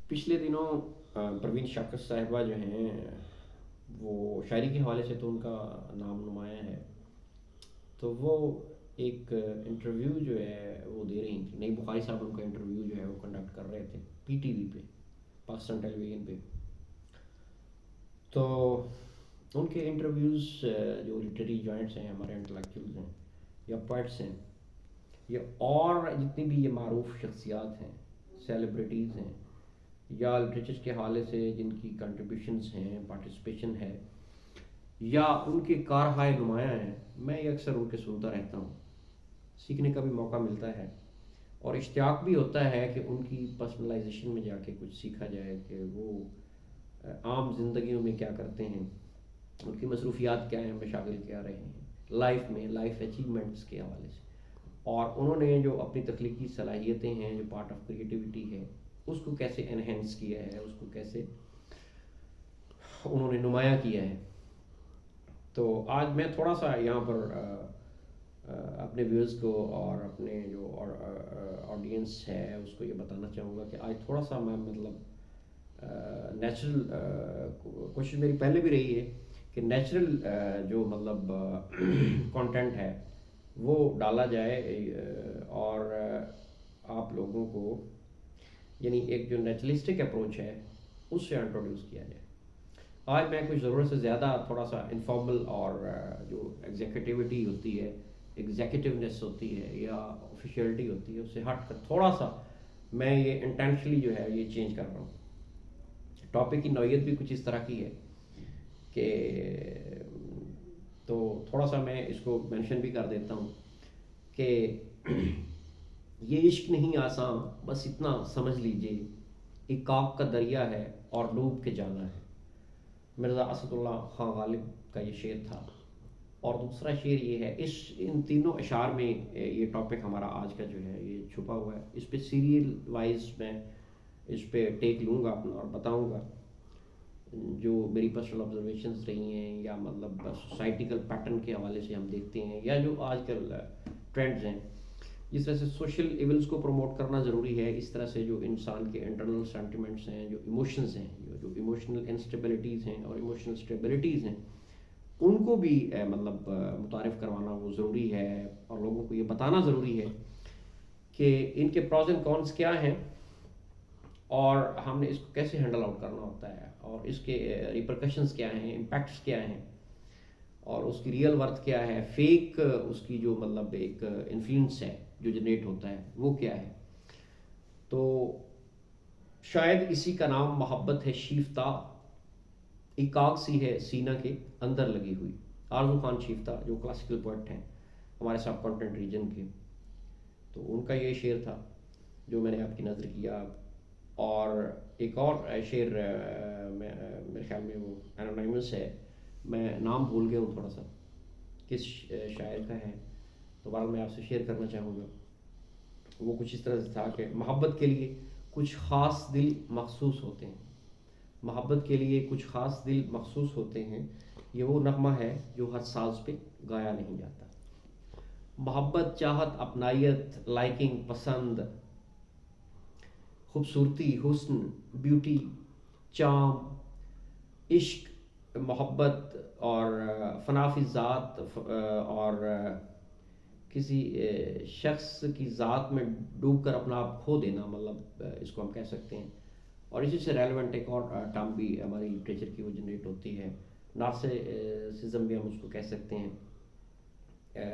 پچھلے دنوں پروین شاکر صاحبہ جو ہیں وہ شاعری کے حوالے سے تو ان کا نام نمایاں ہے. تو وہ ایک انٹرویو جو ہے وہ دے رہی تھیں. نئی بخاری صاحب ان کا انٹرویو جو ہے وہ کنڈکٹ کر رہے تھے پی ٹی وی پہ، پاکستان ٹیلی ویژن پہ. تو ان کے انٹرویوز جو لٹریری جوائنٹس ہیں، ہمارے انٹلیکچوئلز ہیں یا پوائٹس ہیں یا اور جتنی بھی یہ معروف شخصیات ہیں، سیلیبریٹیز ہیں، یا لٹریچر کے حوالے سے جن کی کنٹریبیوشنز ہیں، پارٹیسپیشن ہے، یا ان کے کارہائے نمایاں ہیں، میں یہ اکثر ان کے سنتا رہتا ہوں. سیکھنے کا بھی موقع ملتا ہے اور اشتیاق بھی ہوتا ہے کہ ان کی پرسنلائزیشن میں جا کے کچھ سیکھا جائے کہ وہ عام زندگیوں میں کیا کرتے ہیں، ان کی مصروفیات کیا ہیں، مشاغل کیا رہے ہیں لائف میں، لائف اچیومنٹس کے حوالے سے. اور انہوں نے جو اپنی تخلیقی صلاحیتیں ہیں، جو پارٹ آف کریٹیوٹی ہے، اس کو کیسے انہینس کیا ہے، اس کو کیسے انہوں نے نمایاں کیا ہے. تو آج میں تھوڑا سا یہاں پر اپنے ویورز کو اور اپنے جو آڈینس ہے اس کو یہ بتانا چاہوں گا کہ آج تھوڑا سا میں مطلب نیچرل کوشش میری پہلے بھی رہی ہے کہ نیچرل جو مطلب کانٹینٹ ہے وہ ڈالا جائے اور آپ لوگوں کو یعنی ایک جو نیچرلسٹک اپروچ ہے اس سے انٹروڈیوس کیا جائے. آج میں کچھ ضرورت سے زیادہ تھوڑا سا انفارمل اور جو ایگزیکٹیوٹی ہوتی ہے، ایگزیکٹونیس ہوتی ہے یا آفیشیلٹی ہوتی ہے، اس سے ہٹ کر تھوڑا سا میں یہ انٹینشنلی جو ہے یہ چینج کر رہا ہوں. ٹاپک کی نوعیت بھی کچھ اس طرح کی ہے کہ تو تھوڑا سا میں اس کو مینشن بھی کر دیتا ہوں کہ یہ عشق نہیں آساں بس اتنا سمجھ لیجئے، ایک کاک کا دریا ہے اور ڈوب کے جانا ہے. مرزا اسد اللہ خان غالب کا یہ شعر تھا. اور دوسرا شعر یہ ہے، ان تینوں اشعار میں یہ ٹاپک ہمارا آج کا جو ہے یہ چھپا ہوا ہے. اس پہ سیریل وائز میں اس پہ ٹیک لوں گا اپنا اور بتاؤں گا جو میری پرسنل آبزرویشنز رہی ہیں یا مطلب سوسائٹیکل پیٹرن کے حوالے سے ہم دیکھتے ہیں یا جو آج کل ٹرینڈز ہیں. جس طرح سے سوشل ایونٹس کو پروموٹ کرنا ضروری ہے، اس طرح سے جو انسان کے انٹرنل سینٹیمنٹس ہیں، جو ایموشنز ہیں، جو ایموشنل انسٹیبلٹیز ہیں اور ایموشنل اسٹیبلٹیز ہیں، ان کو بھی مطلب متعارف کروانا وہ ضروری ہے اور لوگوں کو یہ بتانا ضروری ہے کہ ان کے پروز اینڈ کونس کیا ہیں اور ہم نے اس کو کیسے ہینڈل آؤٹ کرنا ہوتا ہے اور اس کے ریپرکشنز کیا ہیں، امپیکٹس کیا ہیں اور اس کی ریئل ورتھ کیا ہے، فیک اس کی جو مطلب ایک انفلوئنس ہے جو جنریٹ ہوتا ہے وہ کیا ہے. تو شاید اسی کا نام محبت ہے شیفتہ، ایک کاغ سی ہے سینہ کے اندر لگی ہوئی. آرزو خان شیفتہ جو کلاسیکل پوئٹ ہیں ہمارے سب کانٹینٹ ریجن کے، تو ان کا یہ شعر تھا جو میں نے آپ کی نظر کیا. اور ایک اور شعر میرے خیال میں وہ انونیمس ہے، میں نام بھول گیا ہوں تھوڑا سا کس شاعر کا ہے، تو بہرحال میں آپ سے شیئر کرنا چاہوں گا. وہ کچھ اس طرح سے تھا کہ محبت کے لیے کچھ خاص دل مخصوص ہوتے ہیں، محبت کے لیے کچھ خاص دل مخصوص ہوتے ہیں، یہ وہ نغمہ ہے جو ہر ساز پہ گایا نہیں جاتا. محبت، چاہت، اپنائیت، لائکنگ، پسند، خوبصورتی، حسن، بیوٹی، چام، عشق، محبت اور فنا فی ذات اور کسی شخص کی ذات میں ڈوب کر اپنا آپ کھو دینا، مطلب اس کو ہم کہہ سکتے ہیں. اور اسی سے ریلیونٹ ایک اور ٹرم بھی ہماری لٹریچر کی وہ جنریٹ ہوتی ہے، نارسسزم بھی ہم اس کو کہہ سکتے ہیں،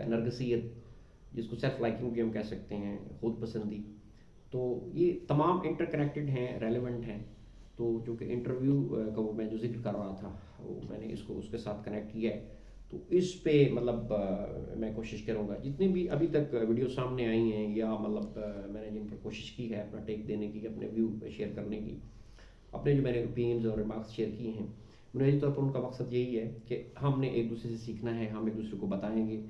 نرگسیت جس کو سیلف لائکنگ بھی ہم کہہ سکتے ہیں، خود پسندی. تو یہ تمام انٹر کنیکٹڈ ہیں، ریلیونٹ ہیں. تو چونکہ انٹرویو کا وہ میں جو ذکر کر رہا تھا وہ میں نے اس کو اس کے ساتھ کنیکٹ کیا ہے. تو اس پہ مطلب میں کوشش کروں گا جتنی بھی ابھی تک ویڈیو سامنے آئی ہیں یا مطلب میں نے جن پر کوشش کی ہے اپنا ٹیک دینے کی، اپنے ویو شیئر کرنے کی، اپنے جو میں نے اوپینینز اور ریمارکس شیئر کیے ہیں، بنیادی طور پر ان کا مقصد یہی ہے کہ ہم نے ایک دوسرے سے سیکھنا ہے، ہم ایک دوسرے کو بتائیں گے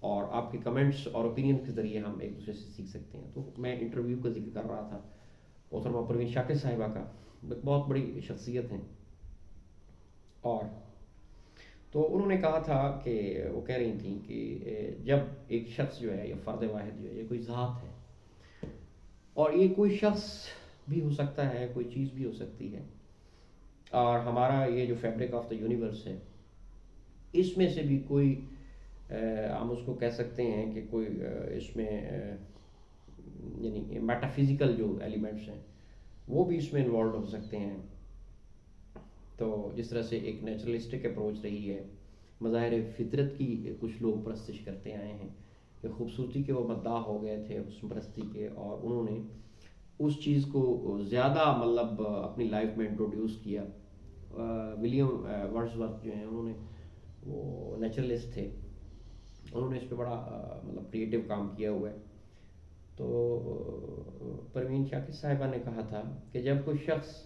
اور آپ کے کمنٹس اور اوپینین کے ذریعے ہم ایک دوسرے سے سیکھ سکتے ہیں. تو میں انٹرویو کا ذکر کر رہا تھا محترمہ پروین شاکر صاحبہ کا، بہت بڑی شخصیت ہیں. اور تو انہوں نے کہا تھا کہ وہ کہہ رہی تھیں کہ جب ایک شخص جو ہے یا فرد واحد جو ہے یہ کوئی ذات ہے اور یہ کوئی شخص بھی ہو سکتا ہے، کوئی چیز بھی ہو سکتی ہے، اور ہمارا یہ جو فیبرک آف دا یونیورس ہے اس میں سے بھی کوئی ہم اس کو کہہ سکتے ہیں کہ کوئی اس میں یعنی میٹا فزیکل جو ایلیمنٹس ہیں وہ بھی اس میں انوالوڈ ہو سکتے ہیں. تو جس طرح سے ایک نیچرلسٹک اپروچ رہی ہے، مظاہر فطرت کی کچھ لوگ پرستش کرتے آئے ہیں کہ خوبصورتی کے وہ مداح ہو گئے تھے حسن پرستی کے، اور انہوں نے اس چیز کو زیادہ مطلب اپنی لائف میں انٹروڈیوس کیا. ولیم ورڈزورتھ جو ہیں انہوں نے، وہ نیچرلسٹ تھے، انہوں نے اس پہ بڑا مطلب کریٹیو کام کیا ہوا ہے. تو پروین شاکر صاحبہ نے کہا تھا کہ جب کوئی شخص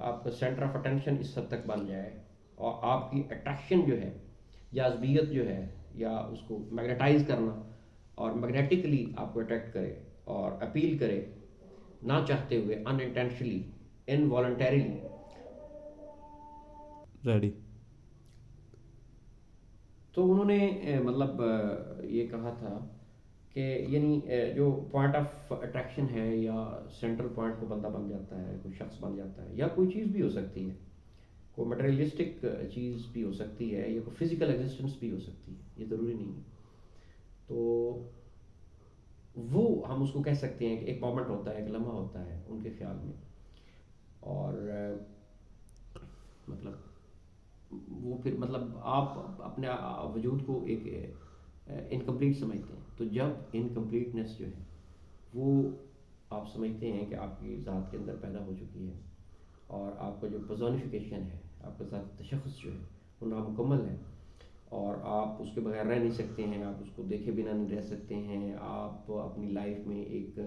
آپ کا سینٹر آف اٹینشن اس حد تک بن جائے اور آپ کی اٹریکشن جو ہے، جاذبیت جو ہے، یا اس کو میگنیٹائز کرنا اور میگنیٹکلی آپ کو اٹریکٹ کرے اور اپیل کرے نہ چاہتے ہوئے، ان انٹینشنلی، انوالنٹریلی. ریڈی. تو انہوں نے مطلب یہ کہا تھا کہ یعنی جو پوائنٹ آف اٹریکشن ہے یا سینٹرل پوائنٹ کو بندہ بن جاتا ہے، کوئی شخص بن جاتا ہے، یا کوئی چیز بھی ہو سکتی ہے، کوئی مٹیریلسٹک چیز بھی ہو سکتی ہے، یا کوئی فزیکل ایگزسٹنس بھی ہو سکتی ہے، یہ ضروری نہیں ہے. تو وہ ہم اس کو کہہ سکتے ہیں کہ ایک مومنٹ ہوتا ہے، ایک لمحہ ہوتا ہے ان کے خیال میں، اور مطلب وہ پھر مطلب آپ اپنے وجود کو ایک انکمپلیٹ سمجھتے ہیں. تو جب انکمپلیٹنس جو ہے وہ آپ سمجھتے ہیں کہ آپ کی ذات کے اندر پیدا ہو چکی ہے، اور آپ کا جو پرسونیفیکیشن ہے، آپ کا ذات تشخص جو ہے وہ نامکمل ہے، اور آپ اس کے بغیر رہ نہیں سکتے ہیں، آپ اس کو دیکھے بنا نہیں رہ سکتے ہیں، آپ اپنی لائف میں ایک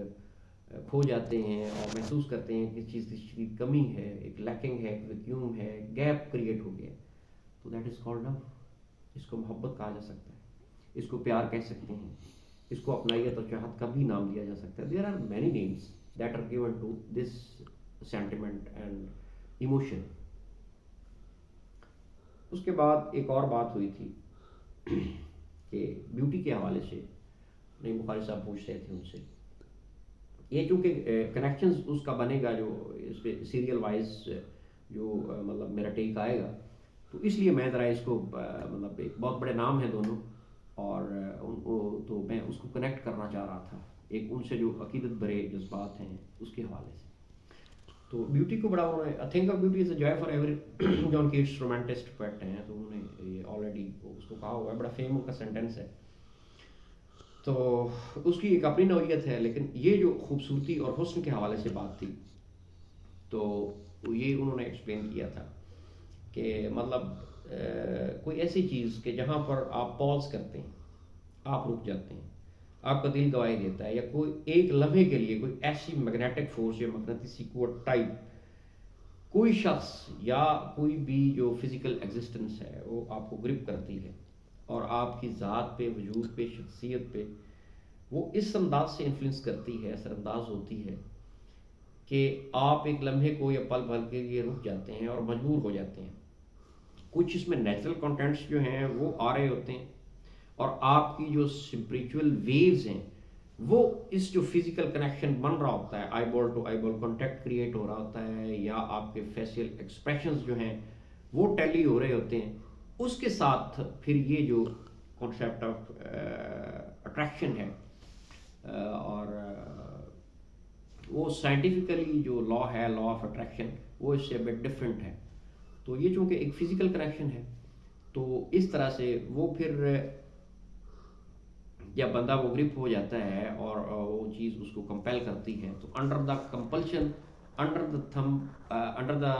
کھو جاتے ہیں اور محسوس کرتے ہیں کہ چیز کی کمی ہے، ایک لیکنگ ہے، ایک ویکیوم ہے، گیپ کریٹ ہو گیا. تو دیٹ از کالڈ لو. اس کو محبت کہا جا سکتا ہے، اس کو پیار کہہ سکتے ہیں، اس کو اپنائیت اور چاہت کا بھی نام دیا جا سکتا ہے. There are many names that are given to this sentiment and emotion. اس کے بعد ایک اور بات ہوئی تھی کہ بیوٹی کے حوالے سے نئی بخاری صاحب پوچھ رہے تھے ان سے. یہ چونکہ کنیکشنز اس کا بنے گا جو اس پہ سیریل وائز جو مطلب میرا ٹیک آئے گا، تو اس لیے میں ذرا اس کو مطلب ایک بہت بڑے نام ہیں دونوں، اور ان کو تو میں اس کو کنیکٹ کرنا چاہ رہا تھا ایک ان سے جو عقیدت برے جذبات ہیں اس کے حوالے سے. تو بیوٹی کو بڑا انہوں نے think of beauty is a joy for every. John Keats romanticist poet ہیں، تو انہوں نے یہ آلریڈی اس کو کہا ہوا ہے، بڑا فیم کا سینٹینس ہے. تو اس کی ایک اپنی نوعیت ہے، لیکن یہ جو خوبصورتی اور حسن کے حوالے سے بات تھی تو یہ انہوں نے ایکسپلین کیا تھا کہ مطلب کوئی ایسی چیز کہ جہاں پر آپ پاز کرتے ہیں، آپ رک جاتے ہیں، آپ کا دل گواہی دیتا ہے، یا کوئی ایک لمحے کے لیے کوئی ایسی میگنیٹک فورس یا مقناطیسی قوت ٹائپ کوئی شخص یا کوئی بھی جو فزیکل ایگزسٹنس ہے وہ آپ کو گرپ کرتی ہے، اور آپ کی ذات پہ، وجود پہ، شخصیت پہ وہ اس انداز سے انفلوئنس کرتی ہے، اثر انداز ہوتی ہے کہ آپ ایک لمحے کو یا پل بھر کے لیے رک جاتے ہیں اور مجبور ہو جاتے ہیں. کچھ اس میں نیچرل کانٹینٹس جو ہیں وہ آ رہے ہوتے ہیں، اور آپ کی جو اسپریچول ویوز ہیں وہ اس جو فزیکل کنیکشن بن رہا ہوتا ہے، eyeball to eyeball contact create ہو رہا ہوتا ہے، یا آپ کے فیشیل ایکسپریشنز جو ہیں وہ ٹیلی ہو رہے ہوتے ہیں. اس کے ساتھ پھر یہ جو کانسیپٹ آف اٹریکشن ہے، اور وہ سائنٹیفکلی جو لا ہے، لا آف اٹریکشن، وہ اس سے بٹ ڈفرینٹ ہے. تو یہ چونکہ ایک فزیکل کنیکشن ہے، تو اس طرح سے وہ پھر جب بندہ وہ گرپ ہو جاتا ہے اور وہ چیز اس کو کمپیل کرتی ہے، تو under the compulsion, under the them, under the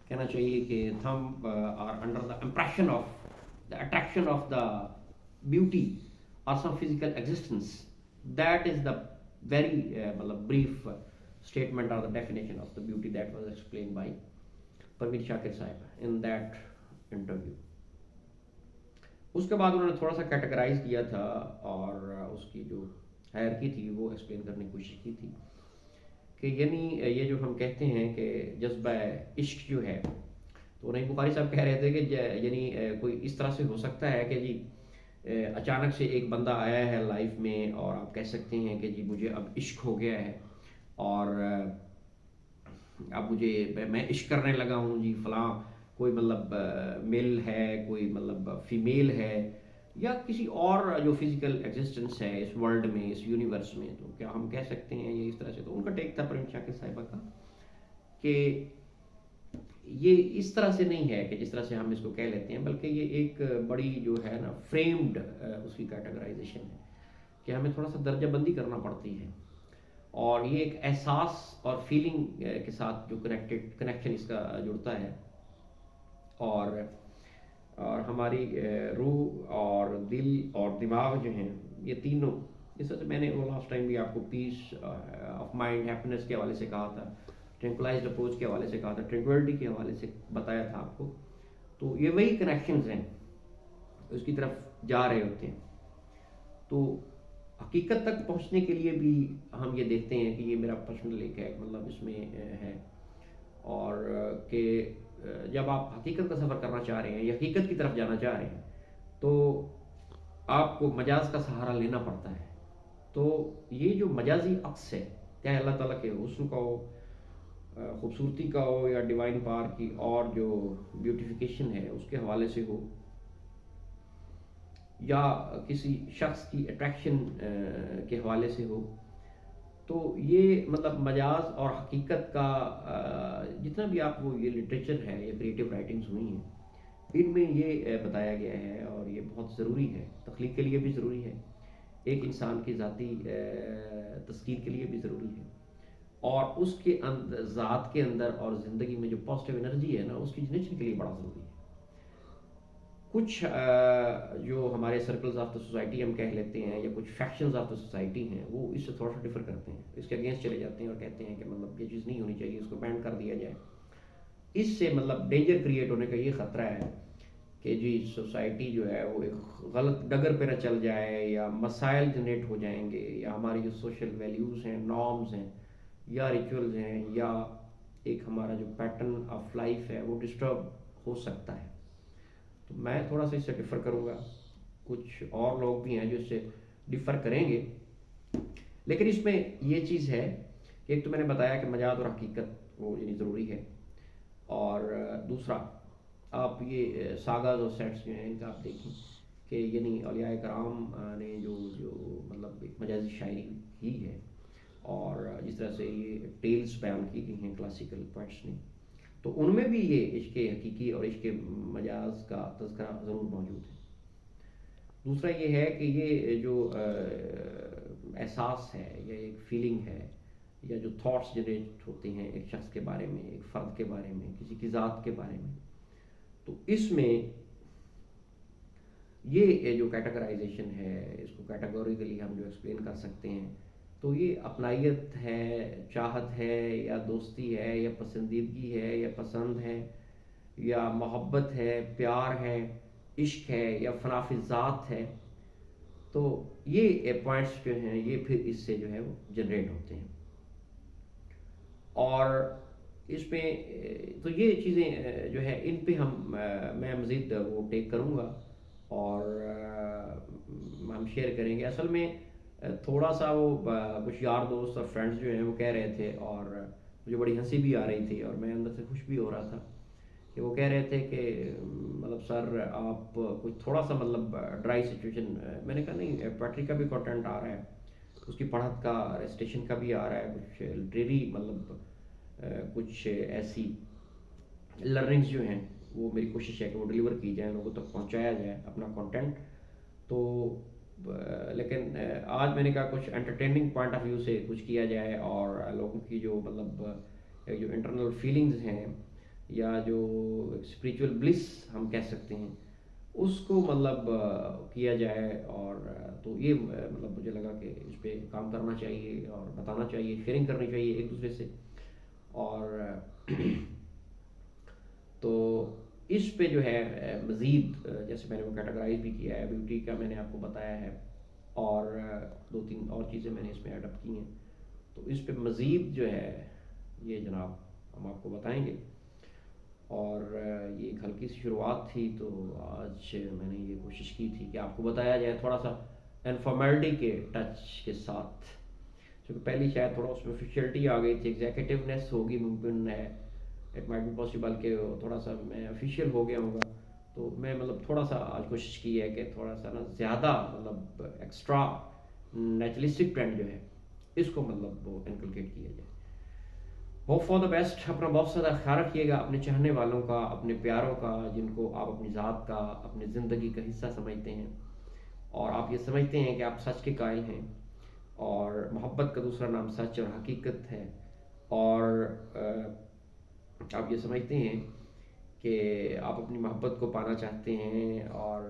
کہنا چاہیے کہ تھم اور under the impression of the attraction of the beauty اور some physical existence, that is the very مطلب بریف اسٹیٹمنٹ اور the definition of the beauty that was explain by Parveen Shakir صاحب in that interview. اس کے بعد انہوں نے تھوڑا سا کیٹیگرائز کیا تھا اور اس کی جو ہائرکی تھی وہ ایکسپلین کرنے کی کوشش کی تھی کہ یعنی یہ جو ہم کہتے ہیں کہ جذبہ عشق جو ہے، تو نئی بخاری صاحب کہہ رہے تھے کہ یعنی کوئی اس طرح سے ہو سکتا ہے کہ جی اچانک سے ایک بندہ آیا ہے لائف میں اور آپ کہہ سکتے ہیں کہ جی مجھے اب عشق ہو گیا ہے، اور اب میں عشق کرنے لگا ہوں جی فلاں، کوئی مطلب میل ہے، کوئی مطلب فیمیل ہے، یا کسی اور جو فزیکل ایگزسٹنس ہے اس ورلڈ میں، اس یونیورس میں، تو کیا ہم کہہ سکتے ہیں یہ اس طرح سے؟ تو ان کا ٹیک تھا پریم شاکر صاحبہ کا کہ یہ اس طرح سے نہیں ہے کہ جس طرح سے ہم اس کو کہہ لیتے ہیں، بلکہ یہ ایک بڑی جو ہے نا فریمڈ اس کی کیٹیگرائزیشن ہے کہ ہمیں تھوڑا سا درجہ بندی کرنا پڑتی ہے، اور یہ ایک احساس اور فیلنگ کے ساتھ جو کنیکشن اس کا جڑتا ہے، اور ہماری روح اور دل اور دماغ جو ہیں، یہ تینوں، جس طرح سے میں نے وہ لاسٹ ٹائم بھی آپ کو پیس آف مائنڈ، ہیپینس کے حوالے سے کہا تھا، ٹرنکلائزڈ اپروچ کے حوالے سے کہا تھا، ٹرنکولیٹی کے حوالے سے بتایا تھا آپ کو، تو یہ وہی کنیکشنز ہیں، اس کی طرف جا رہے ہوتے ہیں۔ تو حقیقت تک پہنچنے کے لیے بھی ہم یہ دیکھتے ہیں کہ یہ میرا پرسنل ایک ہے، مطلب اس میں ہے، اور کہ جب آپ حقیقت کا سفر کرنا چاہ رہے ہیں یا حقیقت کی طرف جانا چاہ رہے ہیں، تو آپ کو مجاز کا سہارا لینا پڑتا ہے۔ تو یہ جو مجازی عکس ہے، چاہے اللہ تعالیٰ کے حسن کا ہو، خوبصورتی کا ہو، یا ڈیوائن پاور کی اور جو بیوٹیفیکیشن ہے اس کے حوالے سے ہو، یا کسی شخص کی اٹریکشن کے حوالے سے ہو، تو یہ مطلب مجاز اور حقیقت کا جتنا بھی آپ کو یہ لٹریچر ہے یا کریٹیو رائٹنگز ہوئی ہیں، ان میں یہ بتایا گیا ہے، اور یہ بہت ضروری ہے، تخلیق کے لیے بھی ضروری ہے، ایک انسان کی ذاتی تسکین کے لیے بھی ضروری ہے، اور اس کے ذات کے اندر اور زندگی میں جو پازیٹیو انرجی ہے نا، اس کی جنریشن کے لیے بڑا ضروری ہے۔ کچھ جو ہمارے سرکلز آف دا سوسائٹی ہم کہہ لیتے ہیں، یا کچھ فیکشنز آف دا سوسائٹی ہیں، وہ اس سے تھوڑا سا ڈفر کرتے ہیں، اس کے اگینسٹ چلے جاتے ہیں اور کہتے ہیں کہ مطلب یہ چیز نہیں ہونی چاہیے، اس کو بین کر دیا جائے۔ اس سے مطلب ڈینجر کریٹ ہونے کا یہ خطرہ ہے کہ جی سوسائٹی جو ہے وہ ایک غلط ڈگر پہ نہ چل جائے، یا مسائل جنریٹ ہو جائیں گے، یا ہماری جو سوشل ویلیوز ہیں، نارمز ہیں، یا ریچولز ہیں، یا ایک ہمارا جو پیٹرن آف لائف ہے وہ ڈسٹرب ہو سکتا ہے۔ تو میں تھوڑا سا اس سے ڈفر کروں گا، کچھ اور لوگ بھی ہیں جو اس سے ڈفر کریں گے، لیکن اس میں یہ چیز ہے کہ ایک تو میں نے بتایا کہ مجاز اور حقیقت وہ یعنی ضروری ہے، اور دوسرا آپ یہ ساگاز اور سیٹس جو ہیں ان کا آپ دیکھیں کہ یعنی اولیاء کرام نے جو مطلب ایک مجازی شاعری کی ہے، اور جس طرح سے یہ ٹیلز بیان کی گئی ہیں کلاسیکل پوائٹس نے، تو ان میں بھی یہ عشق حقیقی اور عشق مجاز کا تذکرہ ضرور موجود ہے۔ دوسرا یہ ہے کہ یہ جو احساس ہے، یا ایک فیلنگ ہے، یا جو تھاٹس جنریٹ ہوتے ہیں ایک شخص کے بارے میں، ایک فرد کے بارے میں، کسی کی ذات کے بارے میں، تو اس میں یہ جو کیٹیگرائزیشن ہے، اس کو کیٹیگوریکلی ہم جو ایکسپلین کر سکتے ہیں، تو یہ اپنائیت ہے، چاہت ہے، یا دوستی ہے، یا پسندیدگی ہے، یا پسند ہے، یا محبت ہے، پیار ہے، عشق ہے، یا فنا فی ذات ہے، تو یہ پوائنٹس جو ہیں یہ پھر اس سے جو ہے وہ جنریٹ ہوتے ہیں، اور اس میں تو یہ چیزیں جو ہے ان پہ میں مزید وہ ٹیک کروں گا، اور ہم شیئر کریں گے۔ اصل میں تھوڑا سا وہ کچھ یار دوست اور فرینڈز جو ہیں وہ کہہ رہے تھے، اور مجھے بڑی ہنسی بھی آ رہی تھی، اور میں اندر سے خوش بھی ہو رہا تھا کہ وہ کہہ رہے تھے کہ مطلب سر آپ کچھ تھوڑا سا مطلب ڈرائی سچویشن، میں نے کہا نہیں، پوئٹری کا بھی کنٹینٹ آ رہا ہے، اس کی پڑھت کا، ریسٹیشن کا بھی آ رہا ہے، کچھ لٹریری مطلب کچھ ایسی لرننگز جو ہیں وہ میری کوشش ہے کہ وہ ڈلیور کی جائیں، لوگوں تک پہنچایا جائے اپنا کنٹینٹ۔ تو لیکن آج میں نے کہا کچھ انٹرٹیننگ پوائنٹ آف ویو سے کچھ کیا جائے، اور لوگوں کی جو مطلب جو انٹرنل فیلنگز ہیں، یا جو اسپریچول بلس ہم کہہ سکتے ہیں، اس کو مطلب کیا جائے، اور تو یہ مطلب مجھے لگا کہ اس پہ کام کرنا چاہیے، اور بتانا چاہیے، شیئرنگ کرنی چاہیے ایک دوسرے سے، اور تو اس پہ جو ہے مزید جیسے میں نے وہ کیٹیگرائز بھی کیا ہے، بیوٹی کا میں نے آپ کو بتایا ہے، اور دو تین اور چیزیں میں نے اس میں ایڈ اپ کی ہیں، تو اس پہ مزید جو ہے یہ جناب ہم آپ کو بتائیں گے، اور یہ ایک ہلکی سی شروعات تھی، تو آج میں نے یہ کوشش کی تھی کہ آپ کو بتایا جائے تھوڑا سا انفارمیلٹی کے ٹچ کے ساتھ۔ کیونکہ پہلی شاید تھوڑا اس میں آفیشیلٹی آ گئی تھی، ایگزیکٹونیس ہوگی، ممکن ہے اٹ مائٹ بی پاسبل کہ تھوڑا سا میں آفیشیل ہو گیا ہوں گا. تو میں مطلب تھوڑا سا آج کوشش کی ہے کہ تھوڑا سا نا زیادہ مطلب ایکسٹرا نیچرلسٹک ٹرینڈ جو ہے اس کو مطلب وہ انکلکیٹ کیا جائے. Hope for the best. اپنا بہت زیادہ خیال رکھیے گا، اپنے چاہنے والوں کا، اپنے پیاروں کا، جن کو آپ اپنی ذات کا، اپنی زندگی کا حصہ سمجھتے ہیں اور آپ یہ سمجھتے ہیں کہ آپ سچ کے قائل ہیں، اور محبت کا دوسرا نام سچ اور حقیقت ہے، اور آپ یہ سمجھتے ہیں کہ آپ اپنی محبت کو پانا چاہتے ہیں، اور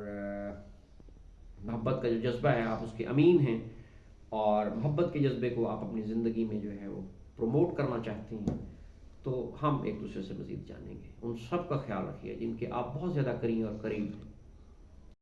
محبت کا جو جذبہ ہے آپ اس کے امین ہیں، اور محبت کے جذبے کو آپ اپنی زندگی میں جو ہے وہ پروموٹ کرنا چاہتے ہیں، تو ہم ایک دوسرے سے مزید جانیں گے. ان سب کا خیال رکھیے جن کے آپ بہت زیادہ قریب اور قریب ہیں.